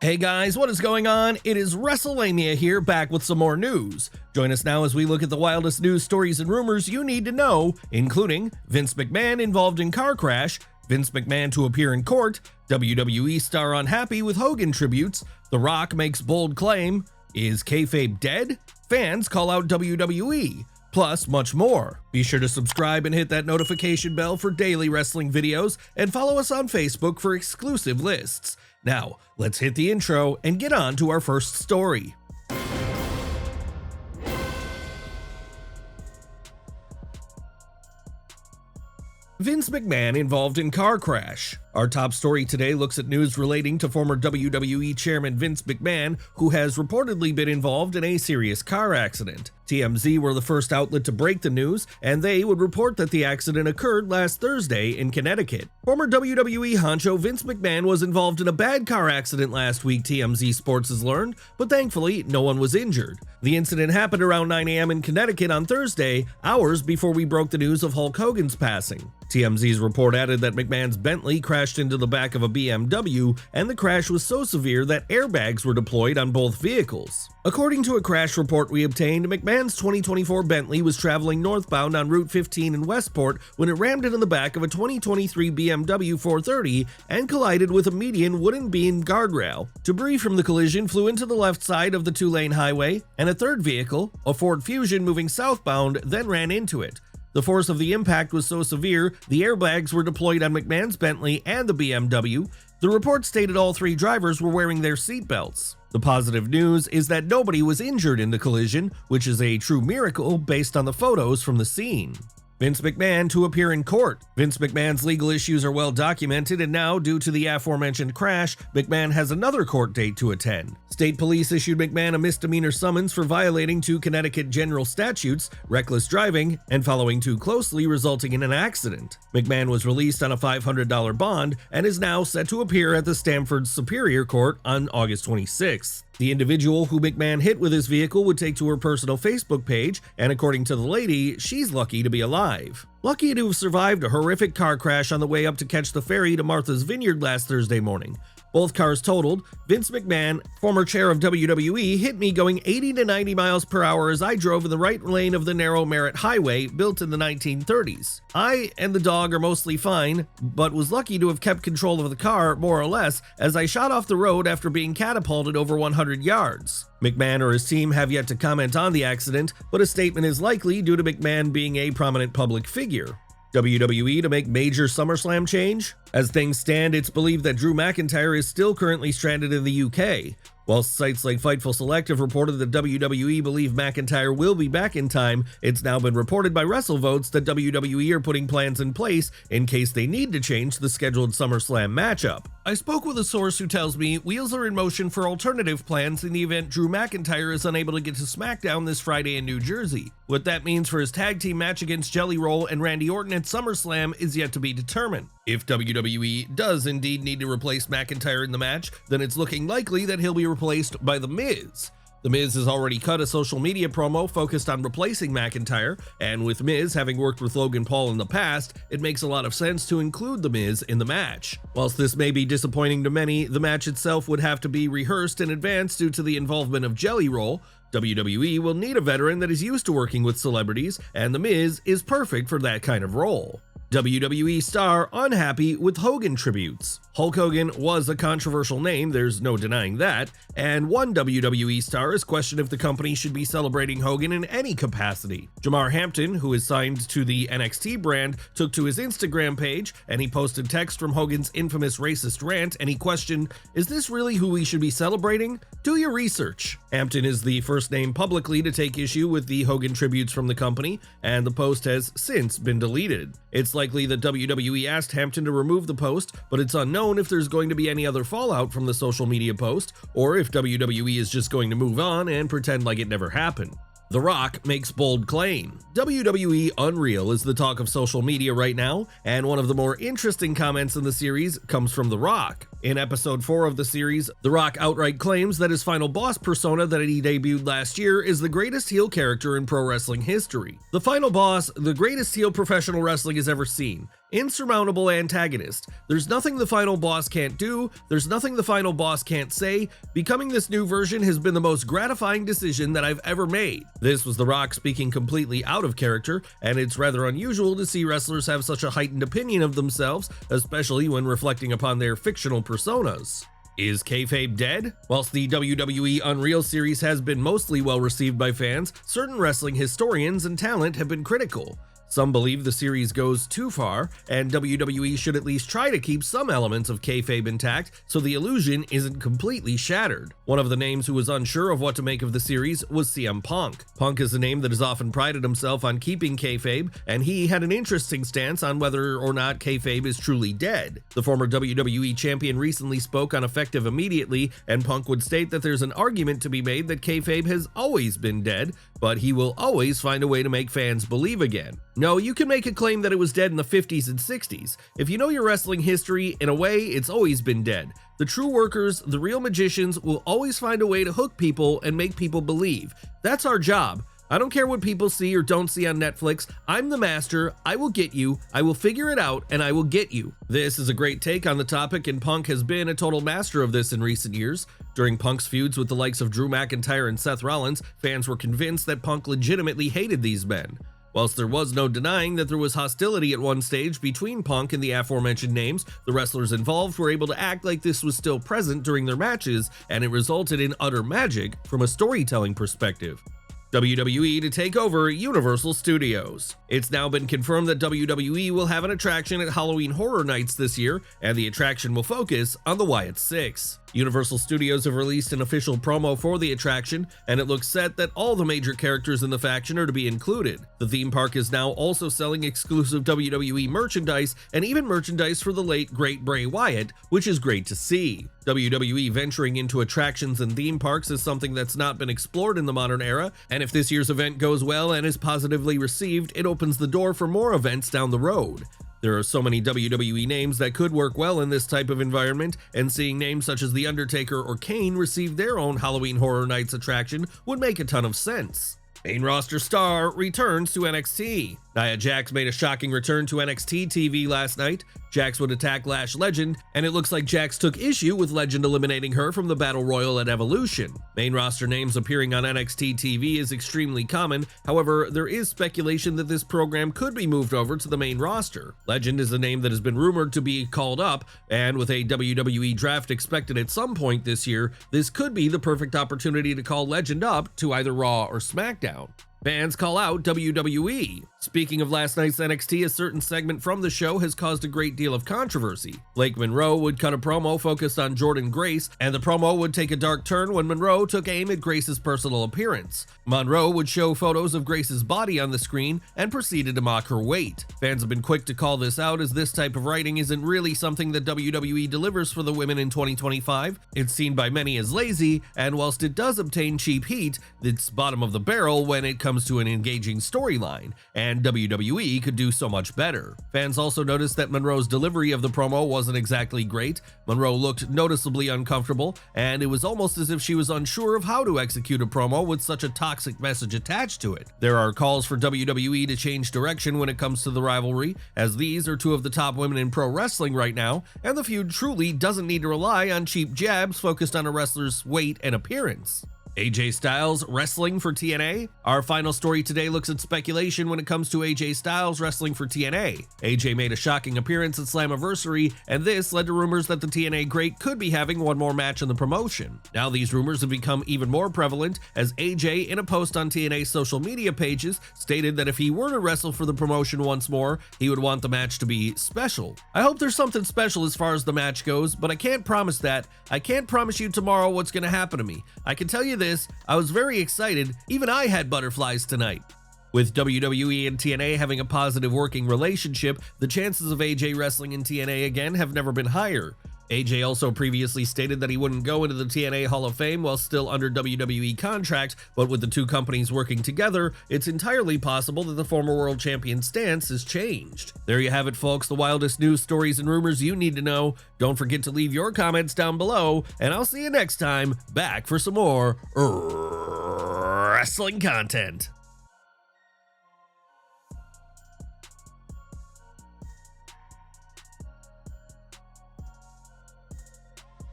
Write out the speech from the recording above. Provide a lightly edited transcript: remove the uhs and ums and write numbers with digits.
Hey guys, what is going on? It is Wrestlelamia here, back with some more news. Join us now as we look at the wildest news stories and rumors you need to know, including Vince McMahon involved in car crash, Vince McMahon to appear in court, WWE star unhappy with Hogan tributes, The Rock makes bold claim, is KAYFABE dead? Fans call out WWE, plus much more. Be sure to subscribe and hit that notification bell for daily wrestling videos, and follow us on Facebook for exclusive lists. Now, let's hit the intro and get on to our first story. Vince McMahon involved in car crash. Our top story today looks at news relating to former WWE Chairman Vince McMahon, who has reportedly been involved in a serious car accident. TMZ were the first outlet to break the news, and they would report that the accident occurred last Thursday in Connecticut. Former WWE honcho Vince McMahon was involved in a bad car accident last week, TMZ Sports has learned, but thankfully no one was injured. The incident happened around 9 a.m. in Connecticut on Thursday, hours before we broke the news of Hulk Hogan's passing. TMZ's report added that McMahon's Bentley crashed into the back of a BMW, and the crash was so severe that airbags were deployed on both vehicles. According to a crash report we obtained, McMahon's 2024 Bentley was traveling northbound on Route 15 in Westport when it rammed into the back of a 2023 BMW 430 and collided with a median wooden beam guardrail. Debris from the collision flew into the left side of the two-lane highway, and a third vehicle, a Ford Fusion moving southbound, then ran into it. The force of the impact was so severe, the airbags were deployed on McMahon's Bentley and the BMW. The report stated all three drivers were wearing their seatbelts. The positive news is that nobody was injured in the collision, which is a true miracle based on the photos from the scene. Vince McMahon to appear in court. Vince McMahon's legal issues are well documented, and now, due to the aforementioned crash, McMahon has another court date to attend. State police issued McMahon a misdemeanor summons for violating two Connecticut general statutes, reckless driving, and following too closely, resulting in an accident. McMahon was released on a $500 bond and is now set to appear at the Stamford Superior Court on August 26th. The individual who McMahon hit with his vehicle would take to her personal Facebook page, and according to the lady, she's lucky to be alive. Lucky to have survived a horrific car crash on the way up to catch the ferry to Martha's Vineyard last Thursday morning. Both cars totaled. Vince McMahon, former chair of WWE, hit me going 80 to 90 miles per hour as I drove in the right lane of the narrow Merritt Highway, built in the 1930s. I and the dog are mostly fine, but was lucky to have kept control of the car, more or less, as I shot off the road after being catapulted over 100 yards. McMahon or his team have yet to comment on the accident, but a statement is likely due to McMahon being a prominent public figure. WWE to make major Summerslam change? As things stand, it's believed that Drew McIntyre is still currently stranded in the UK. While sites like Fightful Select have reported that WWE believe McIntyre will be back in time, it's now been reported by WrestleVotes that WWE are putting plans in place in case they need to change the scheduled SummerSlam matchup. I spoke with a source who tells me wheels are in motion for alternative plans in the event Drew McIntyre is unable to get to SmackDown this Friday in New Jersey. What that means for his tag team match against Jelly Roll and Randy Orton at SummerSlam is yet to be determined. If WWE does indeed need to replace McIntyre in the match, then it's looking likely that he'll be replaced by The Miz. The Miz has already cut a social media promo focused on replacing McIntyre, and with Miz having worked with Logan Paul in the past, it makes a lot of sense to include The Miz in the match. Whilst this may be disappointing to many, the match itself would have to be rehearsed in advance due to the involvement of Jelly Roll. WWE will need a veteran that is used to working with celebrities, and The Miz is perfect for that kind of role. WWE star unhappy with Hogan tributes. Hulk Hogan was a controversial name, there's no denying that, and one WWE star has questioned if the company should be celebrating Hogan in any capacity. Jamar Hampton, who is signed to the NXT brand, took to his Instagram page and he posted text from Hogan's infamous racist rant, and he questioned, "Is this really who we should be celebrating? Do your research." Hampton is the first name publicly to take issue with the Hogan tributes from the company, and the post has since been deleted. It's likely that WWE asked Hampton to remove the post, but it's unknown if there's going to be any other fallout from the social media post, or if WWE is just going to move on and pretend like it never happened. The Rock makes bold claim. WWE Unreal is the talk of social media right now, and one of the more interesting comments in the series comes from The Rock. In episode 4 of the series, The Rock outright claims that his final boss persona that he debuted last year is the greatest heel character in pro wrestling history. The final boss, the greatest heel professional wrestling has ever seen. Insurmountable antagonist. There's nothing the final boss can't do, there's nothing the final boss can't say. Becoming this new version has been the most gratifying decision that I've ever made. This was The Rock speaking completely out of character, and it's rather unusual to see wrestlers have such a heightened opinion of themselves, especially when reflecting upon their fictional personas. Is kayfabe dead? Whilst the WWE Unreal series has been mostly well received by fans, certain wrestling historians and talent have been critical. Some believe the series goes too far, and WWE should at least try to keep some elements of kayfabe intact so the illusion isn't completely shattered. One of the names who was unsure of what to make of the series was CM Punk. Punk is a name that has often prided himself on keeping kayfabe, and he had an interesting stance on whether or not kayfabe is truly dead. The former WWE champion recently spoke on Effective Immediately, and Punk would state that there's an argument to be made that kayfabe has always been dead, but he will always find a way to make fans believe again. No, you can make a claim that it was dead in the 50s and 60s. If you know your wrestling history, in a way, it's always been dead. The true workers, the real magicians, will always find a way to hook people and make people believe. That's our job. I don't care what people see or don't see on Netflix. I'm the master. I will get you. I will figure it out, and I will get you. This is a great take on the topic, and Punk has been a total master of this in recent years. During Punk's feuds with the likes of Drew McIntyre and Seth Rollins, fans were convinced that Punk legitimately hated these men. Whilst there was no denying that there was hostility at one stage between Punk and the aforementioned names, the wrestlers involved were able to act like this was still present during their matches, and it resulted in utter magic from a storytelling perspective. WWE to take over Universal Studios. It's now been confirmed that WWE will have an attraction at Halloween Horror Nights this year, and the attraction will focus on the Wyatt Six. Universal Studios have released an official promo for the attraction, and it looks set that all the major characters in the faction are to be included. The theme park is now also selling exclusive WWE merchandise and even merchandise for the late great Bray Wyatt, which is great to see. WWE venturing into attractions and theme parks is something that's not been explored in the modern era, and if this year's event goes well and is positively received, it opens the door for more events down the road. There are so many WWE names that could work well in this type of environment, and seeing names such as The Undertaker or Kane receive their own Halloween Horror Nights attraction would make a ton of sense. Main roster star returns to NXT. Nia Jax made a shocking return to NXT TV last night. Jax would attack Lash Legend, and it looks like Jax took issue with Legend eliminating her from the Battle Royal at Evolution. Main roster names appearing on NXT TV is extremely common, however, there is speculation that this program could be moved over to the main roster. Legend is a name that has been rumored to be called up, and with a WWE draft expected at some point this year, this could be the perfect opportunity to call Legend up to either Raw or SmackDown. Fans call out WWE. Speaking of last night's NXT, a certain segment from the show has caused a great deal of controversy. Blake Monroe would cut a promo focused on Jordynne Grace, and the promo would take a dark turn when Monroe took aim at Grace's personal appearance. Monroe would show photos of Grace's body on the screen and proceeded to mock her weight. Fans have been quick to call this out, as this type of writing isn't really something that WWE delivers for the women in 2025. It's seen by many as lazy, and whilst it does obtain cheap heat, it's bottom of the barrel when it comes to an engaging storyline, and WWE could do so much better. Fans also noticed that Monroe's delivery of the promo wasn't exactly great. Monroe looked noticeably uncomfortable, and it was almost as if she was unsure of how to execute a promo with such a toxic message attached to it. There are calls for WWE to change direction when it comes to the rivalry, as these are two of the top women in pro wrestling right now, and the feud truly doesn't need to rely on cheap jabs focused on a wrestler's weight and appearance. AJ Styles wrestling for TNA? Our final story today looks at speculation when it comes to AJ Styles wrestling for TNA. AJ made a shocking appearance at Slammiversary, and this led to rumors that the TNA great could be having one more match in the promotion. Now these rumors have become even more prevalent, as AJ, in a post on TNA's social media pages, stated that if he were to wrestle for the promotion once more, he would want the match to be special. I hope there's something special as far as the match goes, but I can't promise that. I can't promise you tomorrow what's going to happen to me. I can tell you this, I was very excited. Even I had butterflies tonight. With WWE and TNA having a positive working relationship, the chances of AJ wrestling in TNA again have never been higher. AJ also previously stated that he wouldn't go into the TNA Hall of Fame while still under WWE contract, but with the two companies working together, it's entirely possible that the former world champion's stance has changed. There you have it, folks, the wildest news, stories, and rumors you need to know. Don't forget to leave your comments down below, and I'll see you next time, back for some more wrestling content.